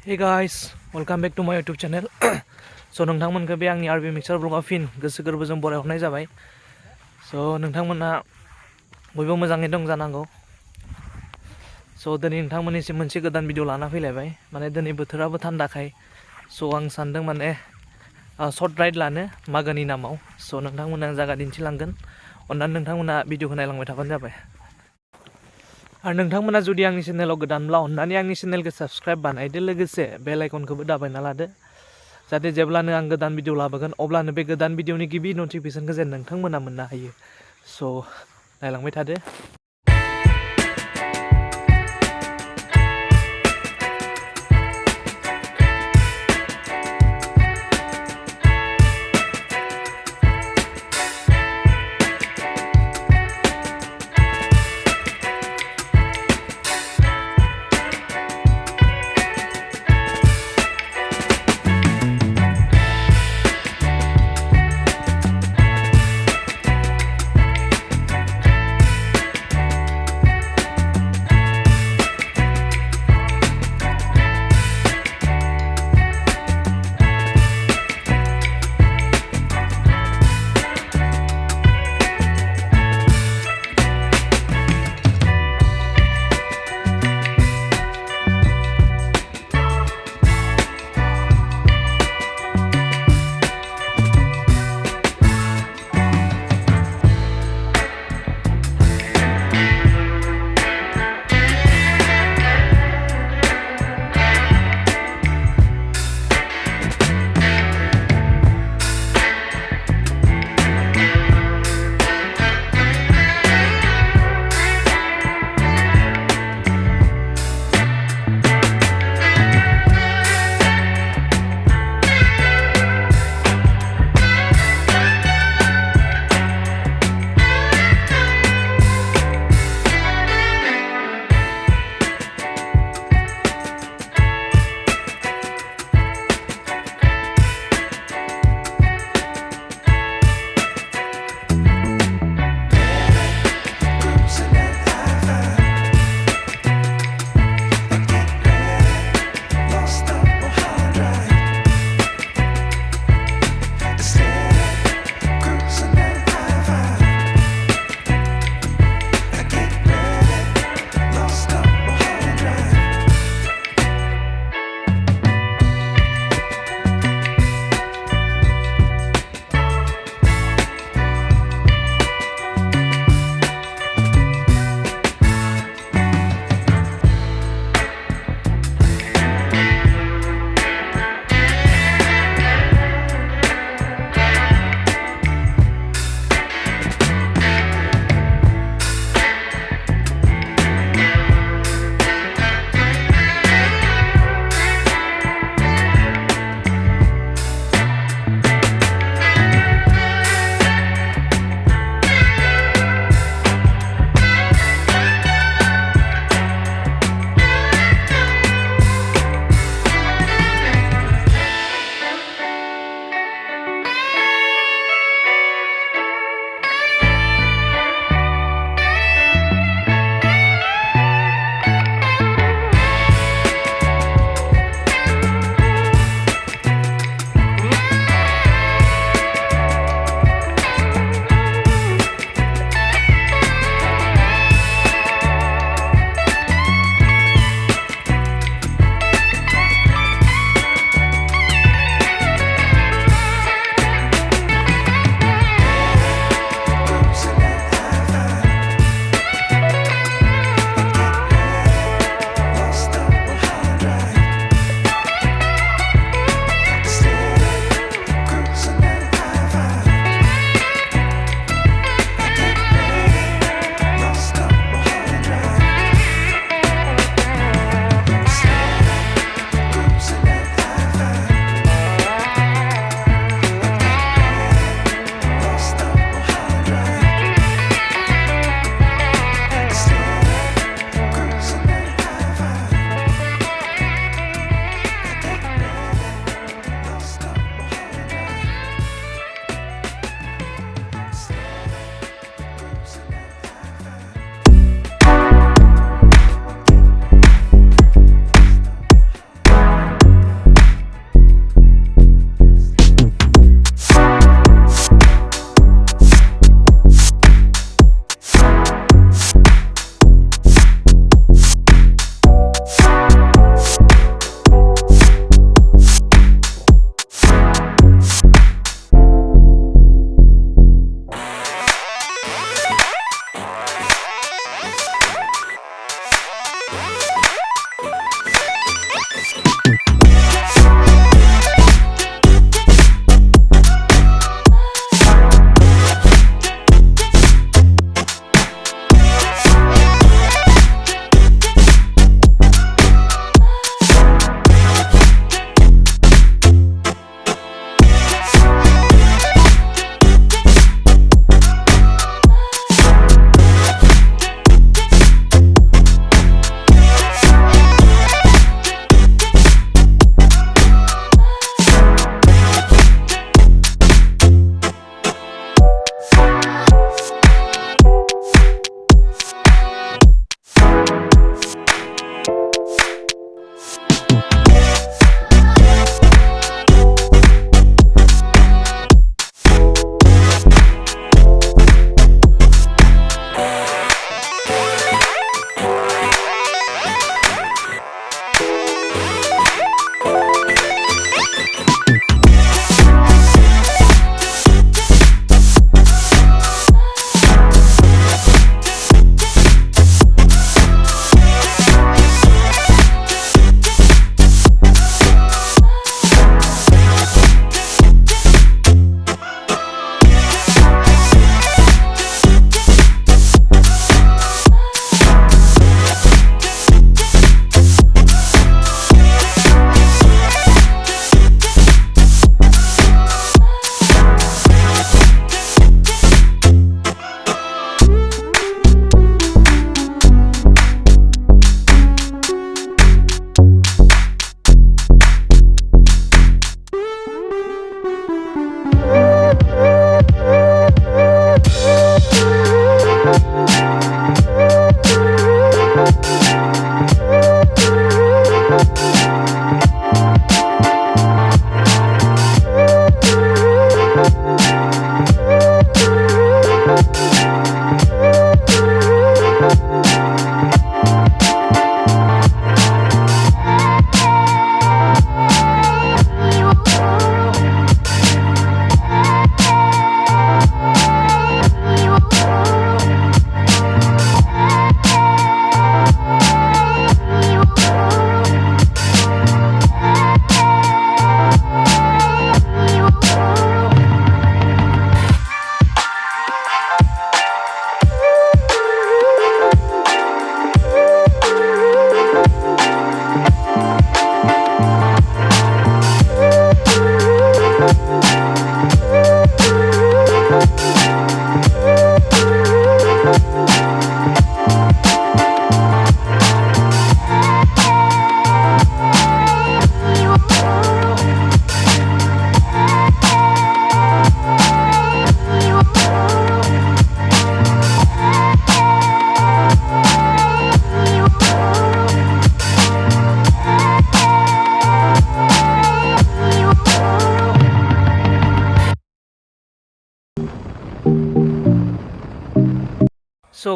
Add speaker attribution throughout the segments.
Speaker 1: Hey guys, welcome back to my YouTube channel. So नोंथांमोनखौ बे आंनि आरबि mixer ब्लगाव fin गोसो गोरबोजों बरायहरनाय जाबाय. So नोंथांमोना बयबो मोजाङै दं जानांगौ. So दिनै नोंथांमोननिसिम मोनसे गोदान भिडिअ लाना फैलायबाय. माने दिनै बोथोराबो थान्दाखाय. So आं सानदों माने शर्ट राइड लानो मागोनि नामाव. So नोंथांमोना आं जायगा दिन्थिलांगोन. अन्नानै नोंथांमोना भिडिअखौ नायलांबाय थाबानो जाबाय. आरो नोंथांमोना जुदि आंनि चेनेलाव गोदानब्ला अन्नानै आंनि चेनेलखौ साबस्क्राइब बानायदो लोगोसे बेल आइकनखौबो दाबायना लादो जाहाथे जेब्लानो आं गोदान भिडिअ लाबोगोन अब्लानो बे गोदान भिडिअनि गिबि नटिफिकेसनखौ जेन नोंथांमोना मोननो हायो. स' नायलांबाय थादो.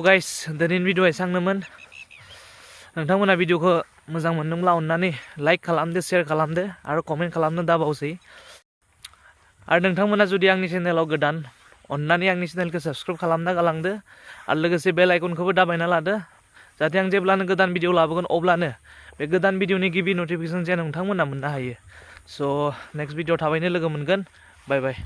Speaker 1: गाइस दिनैनि भिडिअ एसांनोमोन नोंथांमोना भिडिअखौ मोजां मोनदोंब्ला अननानै लाइक खालामदो शेयार खालामदो आरो कमेन्ट खालामनो दाबावसै आरो नोंथांमोना जुदि आंनि चेनेलाव गोदान अननानै आंनि चेनेलखौ साबस्क्राइब खालामना गालांदो आरो लोगोसे बेल आइकनखौबो दाबायना लादो जाहाथे आं जेब्लानो गोदान भिडिअ लाबोगोन अब्लानो बे गोदान भिडिअनि गिबि नटिफिकेसन जेन नोंथांमोना मोननो हायो स' नेक्स्ट भिडिअ थाबैनो लोगो मोनगोन बाय बाय